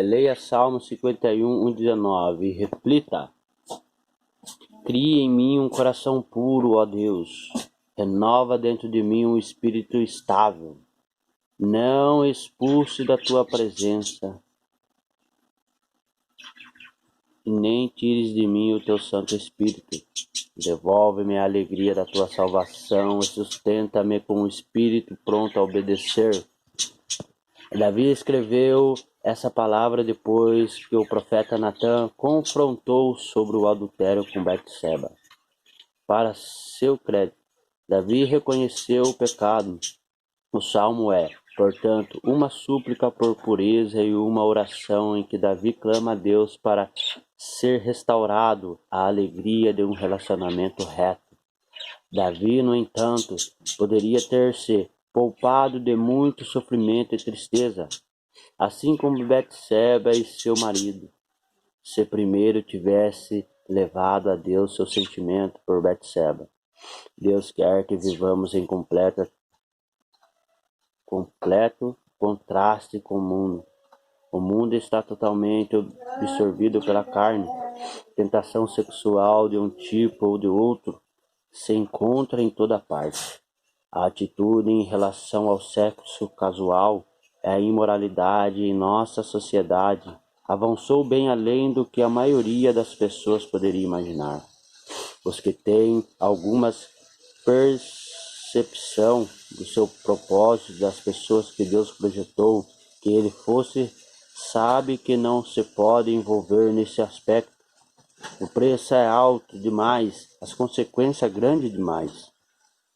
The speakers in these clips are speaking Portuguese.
Leia Salmo 51, 1:19 e reflita. Cria em mim um coração puro, ó Deus. Renova dentro de mim um espírito estável. Não expulse da tua presença, e nem tires de mim o teu Santo Espírito. Devolve-me a alegria da tua salvação e sustenta-me com um espírito pronto a obedecer. Davi escreveu essa palavra depois que o profeta Natã confrontou sobre o adultério com Betseba. Para seu crédito, Davi reconheceu o pecado. O salmo é, portanto, uma súplica por pureza e uma oração em que Davi clama a Deus para ser restaurado à alegria de um relacionamento reto. Davi, no entanto, poderia ter se poupado de muito sofrimento e tristeza, assim como Betseba e seu marido, se primeiro tivesse levado a Deus seu sentimento por Betseba. Deus quer que vivamos em completo contraste com o mundo. O mundo está totalmente absorvido pela carne. Tentação sexual de um tipo ou de outro se encontra em toda parte. A atitude em relação ao sexo casual é a imoralidade em nossa sociedade. Avançou bem além do que a maioria das pessoas poderia imaginar. Os que têm algumas percepção do seu propósito, das pessoas que Deus projetou que ele fosse, sabe que não se pode envolver nesse aspecto. O preço é alto demais, as consequências grandes demais.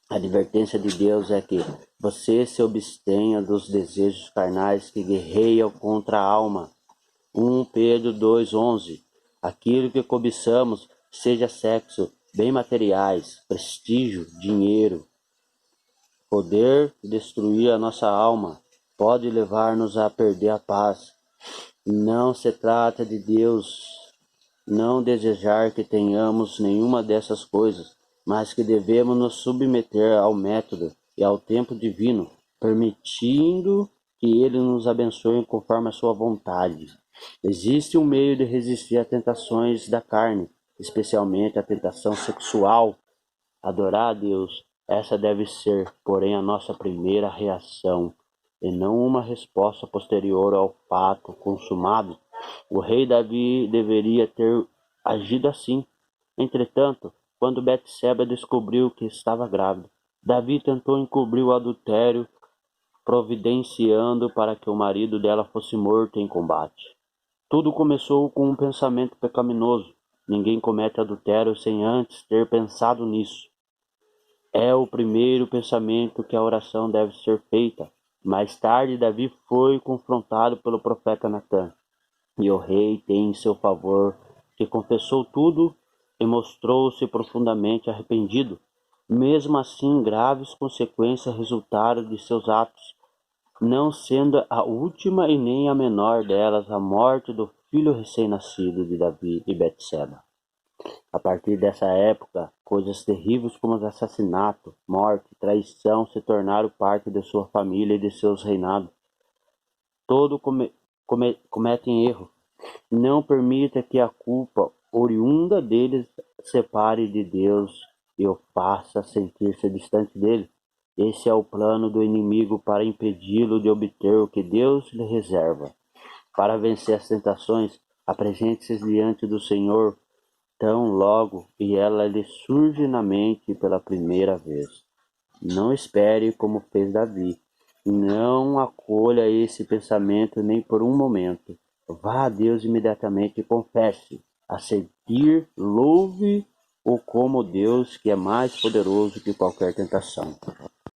A advertência de Deus é que você se abstenha dos desejos carnais que guerreiam contra a alma. 1 Pedro 2:11. Aquilo que cobiçamos, seja sexo, bem materiais, prestígio, dinheiro, poder destruir a nossa alma, pode levar-nos a perder a paz. Não se trata de Deus não desejar que tenhamos nenhuma dessas coisas, mas que devemos nos submeter ao método e ao tempo divino, permitindo que Ele nos abençoe conforme a sua vontade. Existe um meio de resistir às tentações da carne, especialmente a tentação sexual. Adorar a Deus, essa deve ser, porém, a nossa primeira reação, e não uma resposta posterior ao fato consumado. O rei Davi deveria ter agido assim. Entretanto, quando Betseba descobriu que estava grávida, Davi tentou encobrir o adultério, providenciando para que o marido dela fosse morto em combate. Tudo começou com um pensamento pecaminoso. Ninguém comete adultério sem antes ter pensado nisso. É o primeiro pensamento que a oração deve ser feita. Mais tarde, Davi foi confrontado pelo profeta Natã, e o rei tem em seu favor que confessou tudo e mostrou-se profundamente arrependido. Mesmo assim, graves consequências resultaram de seus atos, não sendo a última e nem a menor delas a morte do filho recém-nascido de Davi e Betseba. A partir dessa época, coisas terríveis como assassinato, morte, traição se tornaram parte de sua família e de seus reinados. Todos cometem erro. Não permita que a culpa oriunda deles separe de Deus e o faça sentir-se distante dele. Esse é o plano do inimigo para impedi-lo de obter o que Deus lhe reserva. Para vencer as tentações, apresente-se diante do Senhor tão logo e ela lhe surge na mente pela primeira vez. Não espere como fez Davi. Não acolha esse pensamento nem por um momento. Vá a Deus imediatamente e confesse. A seguir, louve-o como Deus, que é mais poderoso que qualquer tentação.